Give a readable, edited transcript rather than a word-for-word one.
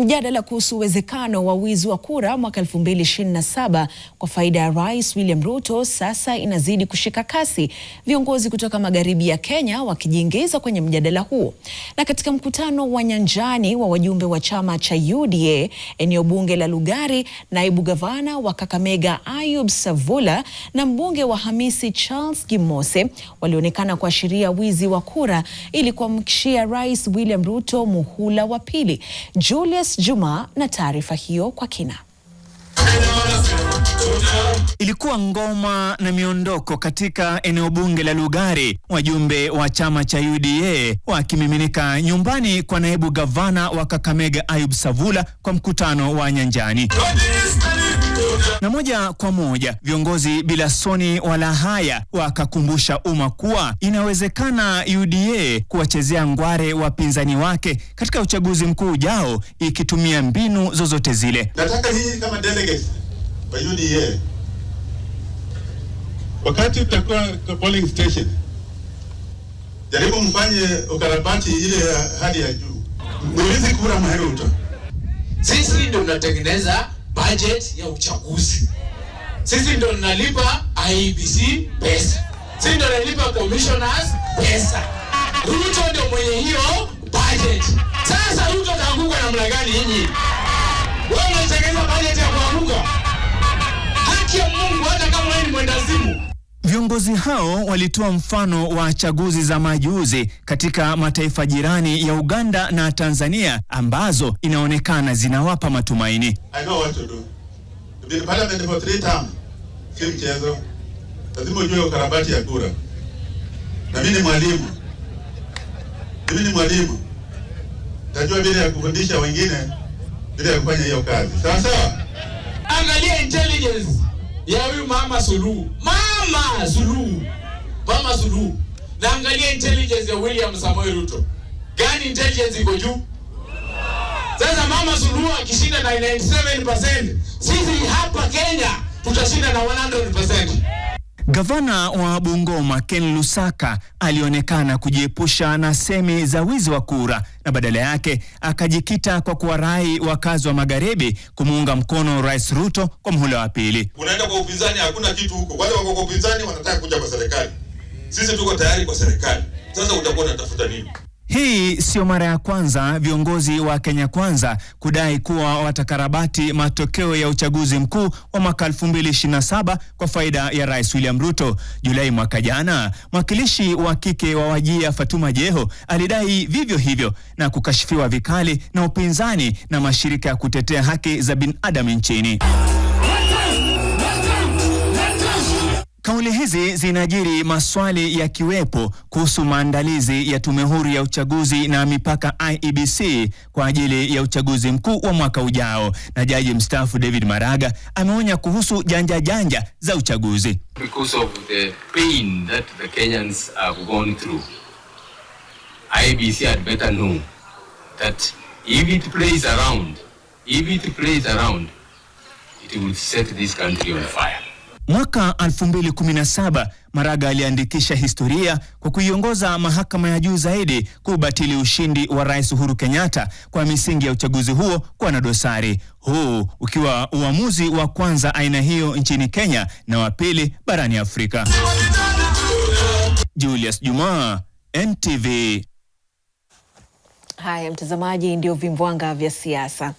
Mjadala kuhusu uwezekano wa wizi wa kura mwaka 2027 kwa faida ya Rais William Ruto sasa inazidi kushika kasi, viongozi kutoka magharibi ya Kenya wakijiingiza kwenye mjadala huo. Na katika mkutano wa nyanjani wa wajumbe wa chama cha UDA eneo bunge la Lugari, naibu gavana wa Kakamega Ayub Savula na mbunge wa Hamisi Charles Gimose walionekana kuashiria wizi wa kura ili kumkishia Rais William Ruto muhula wa pili. Julius Juma na taarifa hiyo kwa kina. Ilikuwa ngoma na miondoko katika eneo bunge la Lugari, wajumbe wa chama cha UDA wakimiminika nyumbani kwa naibu gavana wa Kakamega Ayub Savula kwa mkutano wa nyanjani. Na moja kwa moja viongozi bila soni wala haya wakakumbusha umma kuwa inawezekana UDA kuwachezea ngware wapinzani wake katika uchaguzi mkuu ujao ikitumia mbinu zozote zile. Nataka hii kama delegate wa UDA, wakati utakuwa kwa polling station, jaribu mfanye ukarabati ile hali ya juu. Mwizi kura Ruto. Sisi ndio tunatengeneza budget ya uchaguzi. Sisi ndio tunalipa IEBC pesa. Sisi ndio tunalipa commissioners pesa. Ruto ndio mwenye hiyo budget. Sasa Ruto ataanguka namna gani nyinyi? Wewe unatengeneza budget ya kuanguka? Haki ya Mungu, hata kama wewe ni mwendazimu. Viongozi hao walitoa mfano wa chaguzi za majuzi katika mataifa jirani ya Uganda na Tanzania ambazo inaonekana zinawapa matumaini. I know what to do. To be in parliament for 3 terms. Si mchezo. Lazima ujue ukarabati ya kura. Na mimi ni mwalimu. Najua vile ya kufundisha wengine, vile ya kufanya hiyo kazi. Sawa sawa? Angalia intelligence ya huyu Mama Suluhu. Mama Suluhu. Na angalia intelligence ya William Samoei Ruto. Gani intelligence iko juu? Sasa Mama Suluhu akishinda na 97%, sisi hapa Kenya tutashinda na 100%. Gavana wa Bungoma Ken Lusaka alionekana kujiepusha na semi za wizi wa kura na badala yake akajikita kwa kuwarai wakazi wa magharibi kumuunga mkono Rais Ruto kwa muhula wa pili. Unaenda kwa upinzani, hakuna kitu huko. Wale wako kwa upinzani wanataka kuja kwa serikali. Sisi tuko tayari kwa serikali. Sasa utakuwa unatafuta nini? Hii sio mara ya kwanza viongozi wa Kenya Kwanza kudai kuwa watakarabati matokeo ya uchaguzi mkuu wa mwaka 2027 kwa faida ya Rais William Ruto. Julai mwaka jana, mwakilishi wa kike wa Wajir Fatuma Jeho alidai vivyo hivyo na kukashifiwa vikali na upinzani na mashirika ya kutetea haki za binadamu nchini. Kauli hizi zinajiri maswali yakiwepo kuhusu maandalizi ya tume huru ya uchaguzi na mipaka IEBC kwa ajili ya uchaguzi mkuu wa mwaka ujao, na jaji mstaafu David Maraga ameonya kuhusu janja za uchaguzi. Because of the pain that the Kenyans have gone through, IEBC had better know that if it plays around, it will set this country on fire. Mwaka 2017 Maraga aliandikisha historia kwa kuiongoza mahakama ya juu zaidi kubatili ushindi wa Rais Uhuru Kenyatta kwa misingi ya uchaguzi huo kwa na dosari, huu ukiwa uamuzi wa kwanza aina hiyo nchini Kenya na wa pili barani Afrika. Julius Juma, NTV. Haya mtazamaji, ndio vimbwanga vya siasa.